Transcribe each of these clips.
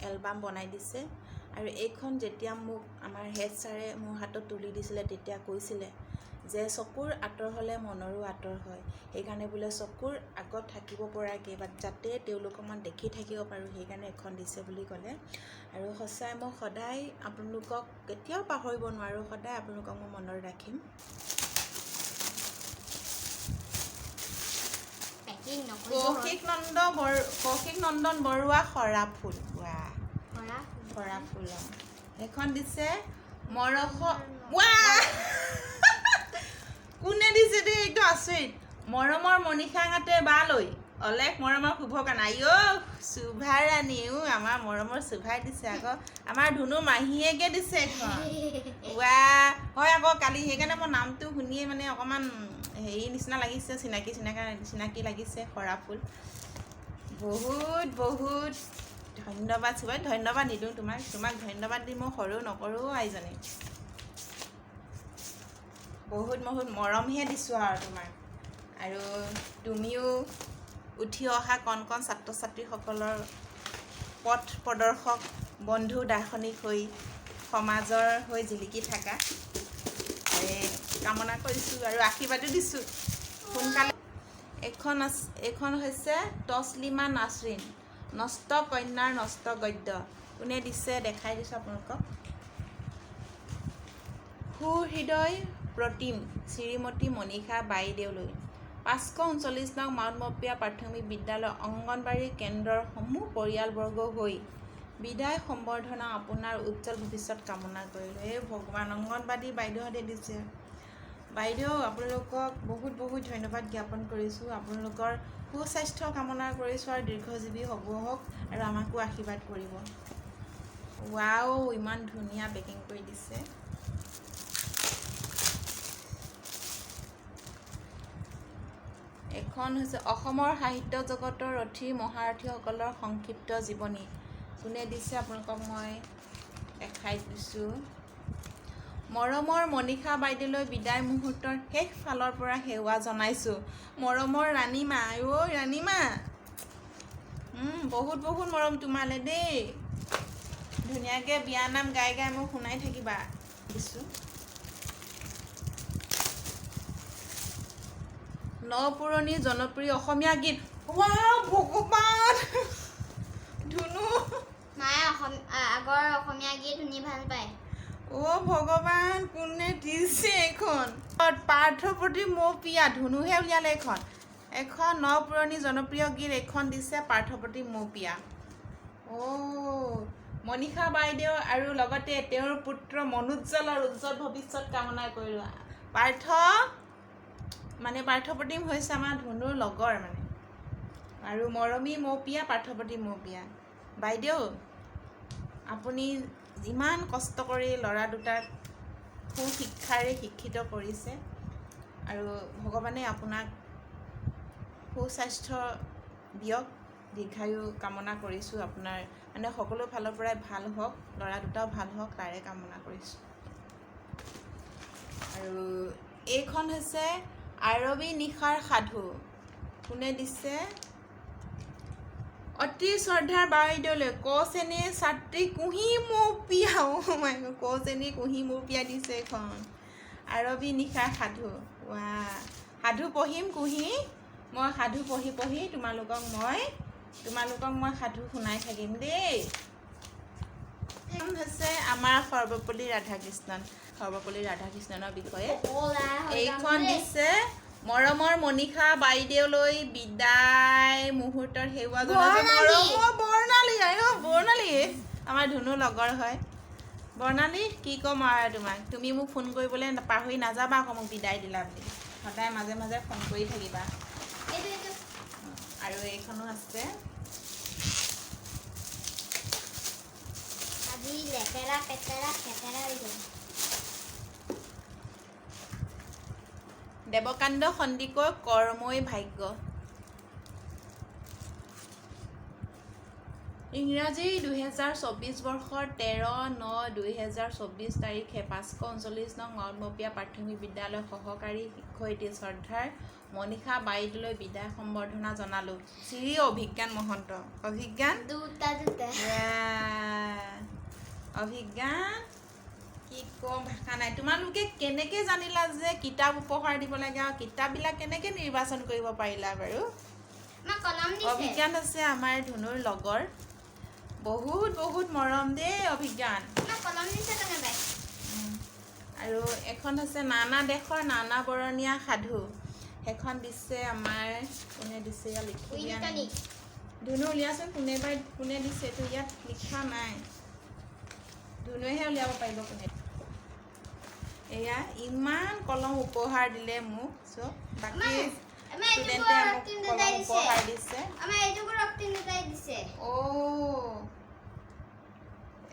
Album বনাই দিছে আৰু এইখন যেতিয়া মোক আমাৰ হেড ছাৰে মোৰ হাতত তুলি দিছিলে তেতিয়া কৈছিলে যে চকুৰ আঁতৰ হ'লে মনৰো আঁতৰ হয় সেইকাৰণে বোলে চকুৰ আগত থাকিব পৰাকৈ বা যাতে তেওঁলোকক মই দেখি থাকিব পাৰোঁ সেইকাৰণে এখন দিছে বুলি ক'লে আৰু সঁচাই মই সদায় আপোনালোকক কেতিয়াও পাহৰিব নোৱাৰোঁ সদায় আপোনালোকক মই মনত ৰাখিম কৌশিক নন্দন বৰুৱা সৰা ফুল সৰা ফুল এইখন দিছে কোনে দিছে দেই এইটো আচৰিত মৰমৰ মণিষাঙাতে বালৈ অলেখ মৰমৰ শুভকামনা শোভা ৰাণী আমাৰ মৰমৰ শোভাই দিছে আকৌ আমাৰ ধুনু মাহীয়েকে দিছে এইখন হয় আকৌ কালি সেইকাৰণে মই নামটো শুনিয়ে মানে অকণমান হেৰি নিচিনা লাগিছে চিনাকি লাগিছে সৰা ফুল বহুত বহুত ধন্যবাদ চুবাই ধন্যবাদ নিদিওঁ তোমাক ধন্যবাদ দি মই সৰু নকৰোঁ আইজনী বহুত মৰমহে দিছোঁ আৰু তোমাক আৰু তুমিও উঠি অহা কণ ছাত্ৰ ছাত্ৰীসকলৰ পথ প্ৰদৰ্শক বন্ধু দাৰ্শনিক হৈ সমাজৰ হৈ জিলিকি থাকা কামনা কৰিছোঁ আৰু আশীৰ্বাদো দিছোঁ সোনকালে এইখন হৈছে তছলিমা নাছৰিন নষ্ট কন্যাৰ নষ্ট গদ্য কোনে দিছে দেখাই দিছোঁ আপোনালোকক সুহৃদয় প্ৰতিম শ্ৰীমতী মণিষা বাইদেউলৈ 539 নং মাউণ্টমপীয়া প্ৰাথমিক বিদ্যালয় অংগনবাড়ী কেন্দ্ৰৰ সমূহ পৰিয়ালবৰ্গ হৈ বিদায় সম্বৰ্ধনা আপোনাৰ উজ্জ্বল ভৱিষ্যত কামনা কৰিলোঁ এই ভগৱান অংগনবাড়ী বাইদেউহঁতে দিছে বাইদেউ আপোনালোকক বহুত ধন্যবাদ জ্ঞাপন কৰিছোঁ আপোনালোকৰ সুস্বাস্থ্য কামনা কৰিছোঁ আৰু দীৰ্ঘজীৱী হওক আৰু আমাকো আশীৰ্বাদ কৰিব ইমান ধুনীয়া পেকিং কৰি দিছে এখন হৈছে অসমৰ সাহিত্য জগতৰ ৰথী মহাৰথীসকলৰ সংক্ষিপ্ত জীৱনী কোনে দিছে আপোনালোকক মই দেখাই দিছোঁ মৰমৰ মণিষা বাইদেউলৈ বিদায় মুহূৰ্তৰ শেষ ফালৰ পৰা সেৱা জনাইছোঁ মৰমৰ ৰাণীমা ৰাণীমা বহুত মৰম তোমালৈ দেই ধুনীয়াকৈ বিয়ানাম গাই মোক শুনাই থাকিবা দিছোঁ নপুৰণি জনপ্ৰিয় অসমীয়া গীত ভগৱান ধুনু মায়ে আগৰ অসমীয়া গীত শুনি ভাল পায় ভগৱান কোনে দিছে এইখন পাৰ্থপ্ৰতিম মৌ পিয়া ধুনুহে উলিয়ালে এখন নপুৰণি জনপ্ৰিয় গীত এইখন দিছে পাৰ্থপ্ৰতিম মৌ পিয়া মণিষা বাইদেউ আৰু লগতে তেওঁৰ পুত্ৰ মনোজ্জ্বলৰ উজ্জ্বল ভৱিষ্যত কামনা কৰিলোঁ পাৰ্থপ্ৰতিম হৈছে আমাৰ ধুনুৰ লগৰ আৰু মৰমী মৌপিয়া পাৰ্থপ্ৰতিম মৌপিয়া বাইদেউ আপুনি যিমান কষ্ট কৰি ল'ৰা দুটাক সুশিক্ষাৰে শিক্ষিত কৰিছে আৰু ভগৱানে আপোনাক সুস্বাস্থ্য দিয়ক দীৰ্ঘায়ু কামনা কৰিছোঁ আপোনাৰ সকলো ফালৰ পৰাই ভাল হওক ল'ৰা দুটাও ভাল হওক তাৰে কামনা কৰিছোঁ আৰু এইখন হৈছে আৰবী নিশাৰ সাধু কোনে দিছে অতি শ্ৰদ্ধাৰ বাইদেউলৈ ক শ্ৰেণীৰ ছাত্ৰী কুঁহি মৌপিয়া ক শ্ৰেণীৰ কুঁহি মৌপিয়া দিছে এইখন আৰবী নিশাৰ সাধু সাধু পঢ়িম কুঁহি মই সাধু পঢ়ি তোমালোকক মই সাধু শুনাই থাকিম দেই হৈছে আমাৰ সৰ্বপল্লী ৰাধাকৃষ্ণনৰ বিষয়ে এইখন দিছে মৰমৰ মণিষা বাইদেউলৈ বিদায় মুহূৰ্তৰ সেৱা জনাইছোঁ বৰ্ণালী আমাৰ ধুনু লগৰ হয় বৰ্ণালী কি ক'ম আৰু তোমাক তুমি মোক ফোন কৰিবলৈ পাহৰি নাযাবা আকৌ মোক বিদায় দিলা বুলি সদায় মাজে ফোন কৰি থাকিবা আৰু এইখনো আছে দেৱকান্ত সন্দিকৈ কৰ্মই ভাগ্য ইংৰাজী 2024 বৰ্ষৰ 13/9/2024 তাৰিখে 539 নং মাউণ্টমপীয়া প্ৰাথমিক বিদ্যালয় সহকাৰী শিক্ষয়িত্ৰী শ্ৰদ্ধাৰ মণিষা বাইদেউলৈ বিদায় সম্বৰ্ধনা জনালোঁ শ্ৰী অভিজ্ঞান মহন্ত অভিজ্ঞান অভিজ্ঞান কি ক'ম ভাষা নাই। তোমালোকে কেনেকৈ জানিলা যে কিতাপ উপহাৰ দিব লাগে আৰু কিতাপবিলাক কেনেকৈ নিৰ্বাচন কৰিব পাৰিলা বাৰু? আমাক কলম দিছে। অভিজ্ঞান হৈছে আমাৰ ধুনুৰ লগৰ। বহুত বহুত মৰম দেই অভিজ্ঞান। আমাক কলম দিছে কোনোবাই। আৰু এখন হৈছে নানা দেশৰ নানা বৰণীয়া সাধু। সেইখন দিছে আমাৰ কোনে দিছে ইয়াত লিখি দিয়া নাই। উইলিটনিক। ধুনু উলিয়াচোন কোনে দিছে, এইটো ইয়াত লিখা নাই। ধুনুৱেহে উলিয়াব পাৰিব কোনে। এয়া ইমান কলম উপহাৰ দিলে মোক চব। বাকী ষ্টুডেণ্টে মোক কলম উপহাৰ দিছে। আমাৰ এইটোকো ৰক্তিম দুটাই দিছে। অ'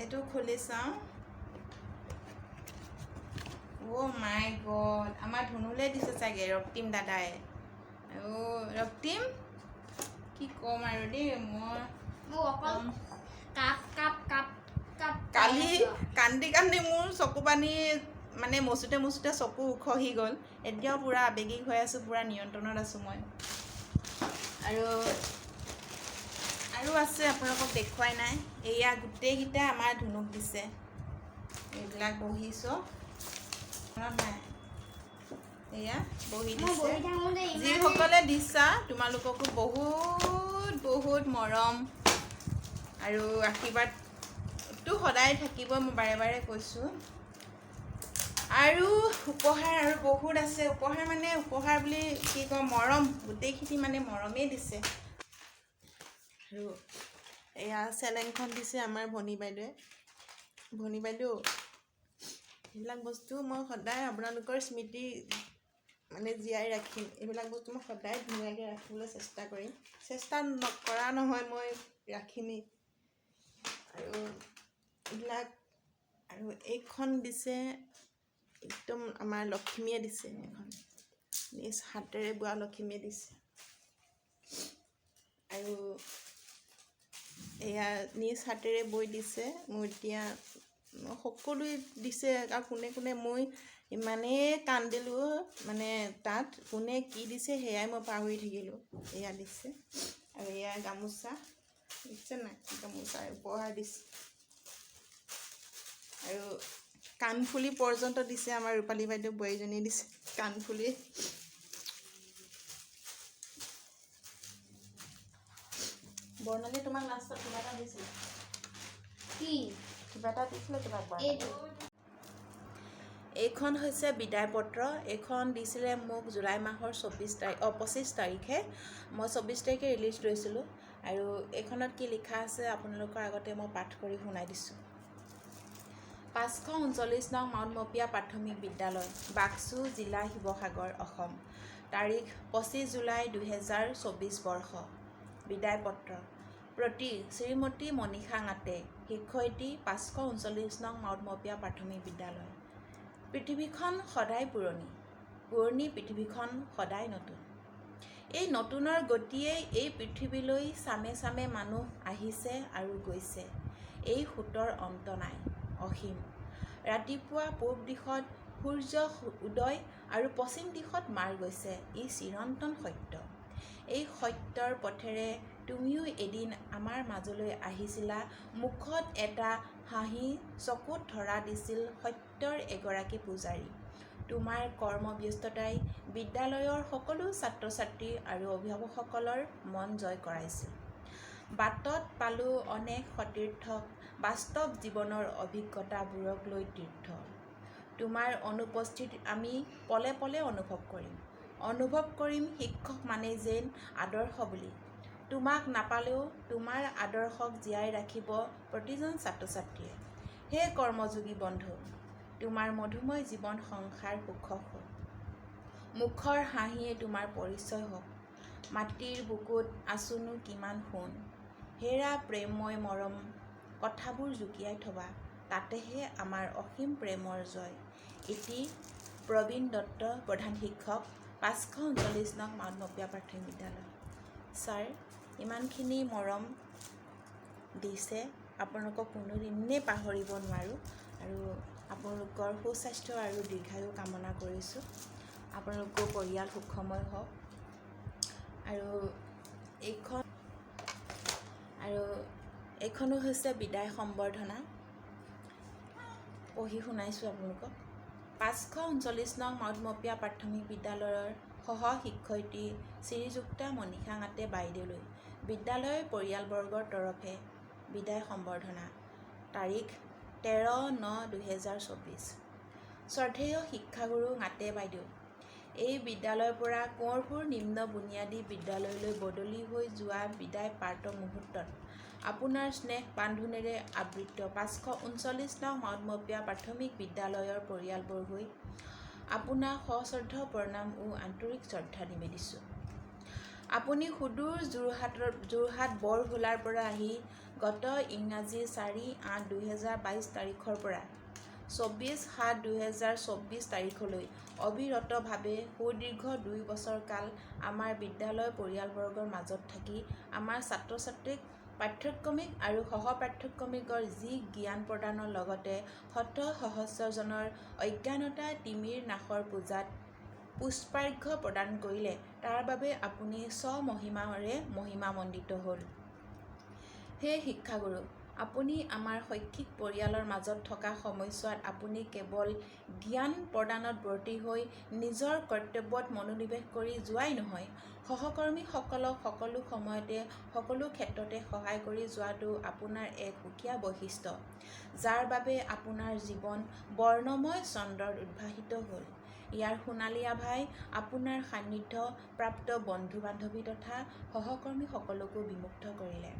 এইটো খুলি চাওঁ। অ' মাই গড, আমাৰ ধুনুলে দিছে চাগে ৰক্তিম দাদাই। অ' ৰক্তিম কি ক'ম আৰু দেই মই। মোক অকল কাপ কাপ কাপ কাপ কালি কান্দি কান্দি মোৰ চকু পানী মানে মচোতে চকু উখহি গ'ল। এতিয়াও পূৰা আৱেগিক হৈ আছোঁ, পূৰা নিয়ন্ত্ৰণত আছোঁ মই। আৰু আছে আপোনালোকক দেখুৱাই নাই। এয়া গোটেইকেইটা আমাৰ ধুনুক দিছে। এইবিলাক বহি চব নাই। এয়া বহি দিছে। যিসকলে দিছা তোমালোককো বহুত বহুত মৰম আৰু আশীৰ্বাদটো সদায় থাকিব, মই বাৰে বাৰে কৈছোঁ। আৰু উপহাৰ আৰু বহুত আছে। উপহাৰ মানে উপহাৰ বুলি কি কওঁ, মৰম, গোটেইখিনি মানে মৰমেই দিছে। আৰু এয়া চেলেংখন দিছে আমাৰ ভনী বাইদেৱে। ভনী বাইদেউ, এইবিলাক বস্তু মই সদায় আপোনালোকৰ স্মৃতি মানে জীয়াই ৰাখিম। এইবিলাক বস্তু মই সদায় ধুনীয়াকৈ ৰাখিবলৈ চেষ্টা কৰিম। চেষ্টা নকৰা নহয়, মই ৰাখিমেই। আৰু এইবিলাক আৰু এইখন দিছে একদম আমাৰ লক্ষ্মীয়ে দিছে। এখন নিজ হাতেৰে বোৱা লক্ষ্মীয়ে দিছে। আৰু এয়া নিজ হাতেৰে বৈ দিছে। মোৰ এতিয়া সকলোৱে দিছে আৰু কোনে কোনে মই ইমানেই কান্দিলোঁ মানে তাত কোনে কি দিছে সেয়াই মই পাহৰি থাকিলোঁ। এয়া দিছে আৰু এয়া গামোচা দিছে নাই, গামোচা উপহাৰ দিছে। আৰু কাণফুলি পৰ্যন্ত দিছে। আমাৰ ৰূপালী বাইদেউ বোৱাৰীজনীয়ে দিছে কাণফুলি। বৰ্ণালী তোমাক লাষ্টত কিবা এটা দিছিলে। কি কিবা এটা দিছিলে তোমাক। এইটো এইখন হৈছে বিদায় পত্ৰ। এইখন দিছিলে মোক জুলাই মাহৰ 25 তাৰিখে। মই 24 তাৰিখে ৰিলিজ লৈছিলোঁ। আৰু এইখনত কি লিখা আছে আপোনালোকৰ আগতে মই পাঠ কৰি শুনাই দিছোঁ। 539 নং মাউণ্টমপীয়া প্ৰাথমিক বিদ্যালয়, বাক্সু, জিলা শিৱসাগৰ, অসম। তাৰিখ 25 জুলাই 2024 বৰ্ষ। বিদায় পত্ৰ। প্ৰতি শ্ৰীমতী মনীষা নাটে, শিক্ষয়িত্ৰী, 539 নং মাউণ্টমপীয়া প্ৰাথমিক বিদ্যালয়। পৃথিৱীখন সদায় পুৰণি, পুৰণি পৃথিৱীখন সদায় নতুন। এই নতুনৰ গতিয়েই এই পৃথিৱীলৈ চামে চামে মানুহ আহিছে আৰু গৈছে। এই সোঁতৰ অন্ত নাই, অসীম। ৰাতিপুৱা পূব দিশত সূৰ্য উদয় আৰু পশ্চিম দিশত মাৰ গৈছে, ই চিৰন্তন সত্য। এই সত্যৰ পথেৰে তুমিও এদিন আমাৰ মাজলৈ আহিছিলা। মুখত এটা হাঁহি, চকুত ধৰা দিছিল সত্যৰ এগৰাকী পূজাৰী। তোমাৰ কৰ্মব্যস্ততাই বিদ্যালয়ৰ সকলো ছাত্ৰ ছাত্ৰী আৰু অভিভাৱকসকলৰ মন জয় কৰাইছিল। বাটত পালোঁ অনেক সতীৰ্থক, বাস্তৱ জীৱনৰ অভিজ্ঞতাবোৰক লৈ তীৰ্থ। তোমাৰ অনুপস্থিতি আমি পলে পলে অনুভৱ কৰিম। অনুভৱ কৰিম শিক্ষক মানেই যেন আদৰ্শ বুলি। তোমাক নাপালেও তোমাৰ আদৰ্শক জীয়াই ৰাখিব প্ৰতিজন ছাত্ৰ ছাত্ৰীয়ে। হে কৰ্মযোগী বন্ধু, তোমাৰ মধুময় জীৱন সংসাৰ সুখক হওক। মুখৰ হাঁহিয়ে তোমাৰ পৰিচয় হওক। মাটিৰ বুকুত আছোনো কিমান সোণ। হেৰা প্ৰেমময় মৰম কথাবোৰ জুকিয়াই থবা, তাতেহে আমাৰ অসীম প্ৰেমৰ জয়। ইতি প্ৰবীণ দত্ত, প্ৰধান শিক্ষক, 539 নং মাউণ্টমপীয়া প্ৰাথমিক বিদ্যালয়। ছাৰ, ইমানখিনি মৰম দিছে, আপোনালোকক কোনোদিনেই পাহৰিব নোৱাৰোঁ। আৰু আপোনালোকৰ সুস্বাস্থ্য আৰু দীৰ্ঘায়ু কামনা কৰিছোঁ। আপোনালোকৰ পৰিয়াল সুখময় হওক। আৰু এইখনো হৈছে বিদায় সম্বৰ্ধনা। পঢ়ি শুনাইছোঁ আপোনালোকক। 539 নং মাউতমপীয়া প্ৰাথমিক বিদ্যালয়ৰ সহ শিক্ষয়িত্ৰী শ্ৰীযুক্তা মণীষা বাইদেউলৈ বিদ্যালয়ৰ পৰিয়ালবৰ্গৰ তৰফে বিদায় সম্বৰ্ধনা। তাৰিখ 13/9/2024। শ্ৰদ্ধেয় শিক্ষাগুৰু ঙাটে বাইদেউ, এই বিদ্যালয়ৰ পৰা কোঁৱৰপুৰ নিম্ন বুনিয়াদী বিদ্যালয়লৈ বদলি হৈ যোৱা বিদায় প্ৰাৰ্ত মুহূৰ্তত আপোনাৰ স্নেহ বান্ধোনেৰে আবৃত 539 নং মাউতমপীয়া প্ৰাথমিক বিদ্যালয়ৰ পৰিয়ালবৰ্গই আপোনাক সশ্ৰদ্ধ প্ৰণাম ও আন্তৰিক শ্ৰদ্ধা নিবেদিছোঁ। আপুনি সুদূৰ যোৰহাট বৰহোলাৰ পৰা আহি গত ইংৰাজী 4/8/2022 তাৰিখৰ পৰা 24/7/2024 তাৰিখলৈ অবিৰতভাৱে সুদীৰ্ঘ 2 বছৰ কাল আমাৰ বিদ্যালয় পৰিয়ালবৰ্গৰ মাজত থাকি আমাৰ ছাত্ৰ ছাত্ৰীক পাঠ্যক্ৰমিক আৰু সহপাঠ্যক্ৰমিকৰ যি জ্ঞান প্ৰদানৰ লগতে শত সহস্ৰজনৰ অজ্ঞানতা তিমিৰ নাশৰ পূজাত পুষ্পাৰ্ঘ্য প্ৰদান কৰিলে, তাৰ বাবে আপুনি স্বমহিমাৰে মহিমামণ্ডিত হ'ল। হে শিক্ষাগুৰু, আপুনি আমাৰ শৈক্ষিক পৰিয়ালৰ মাজত থকা সময়ছোৱাত আপুনি কেৱল জ্ঞান প্ৰদানত ব্ৰতী হৈ নিজৰ কৰ্তব্যত মনোনিৱেশ কৰি যোৱাই নহয়, সহকৰ্মীসকলক সকলো সময়তে সকলো ক্ষেত্ৰতে সহায় কৰি যোৱাটো আপোনাৰ এক সুকীয়া বৈশিষ্ট্য, যাৰ বাবে আপোনাৰ জীৱন বৰ্ণময় চন্দ্ৰত উদ্ভাসিত হ'ল। ইয়াৰ সোণালী আভাই আপোনাৰ সান্নিধ্য প্ৰাপ্ত বন্ধু-বান্ধৱী তথা সহকৰ্মীসকলকো বিমুগ্ধ কৰিলে।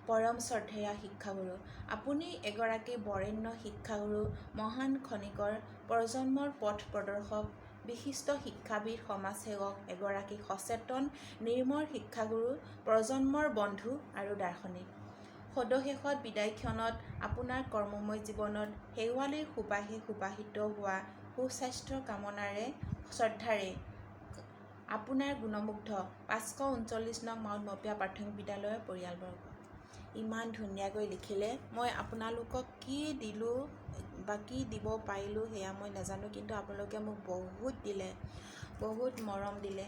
পৰম শ্ৰদ্ধেয়া শিক্ষাগুৰু, আপুনি এগৰাকী বৰেণ্য শিক্ষাগুৰু, মহান খনিকৰ, প্ৰজন্মৰ পথ প্ৰদৰ্শক, বিশিষ্ট শিক্ষাবিদ, সমাজসেৱক, এগৰাকী সচেতন নিৰ্মল শিক্ষাগুৰু, প্ৰজন্মৰ বন্ধু আৰু দাৰ্শনিক। সদশেষত বিদায়ক্ষণত আপোনাৰ কৰ্মময় জীৱনত শেৱালিৰ সুবাসে সুবাসিত হোৱা সুস্বাস্থ্যৰ কামনাৰে শ্ৰদ্ধাৰে আপোনাৰ গুণমুগ্ধ 539 নং মাউতমপীয়া প্ৰাথমিক বিদ্যালয়ৰ পৰিয়ালবৰ্গ। ইমান ধুনীয়াকৈ লিখিলে। মই আপোনালোকক কি দিলোঁ বা কি দিব পাৰিলোঁ সেয়া মই নাজানো, কিন্তু আপোনালোকে মোক বহুত দিলে, বহুত মৰম দিলে,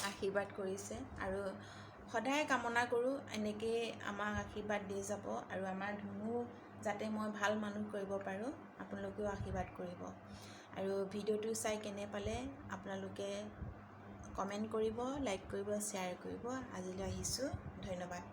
আশীৰ্বাদ কৰিছে আৰু সদায় কামনা কৰোঁ এনেকৈয়ে আমাক আশীৰ্বাদ দি যাব আৰু আমাৰ ধুনু যাতে মই ভাল মানুহ কৰিব পাৰোঁ, আপোনালোকেও আশীৰ্বাদ কৰিব। আৰু ভিডিঅ'টো চাই কেনে পালে আপোনালোকে কমেণ্ট কৰিব, লাইক কৰিব, শ্বেয়াৰ কৰিব। আজিলৈ আহিছোঁ, ধন্যবাদ।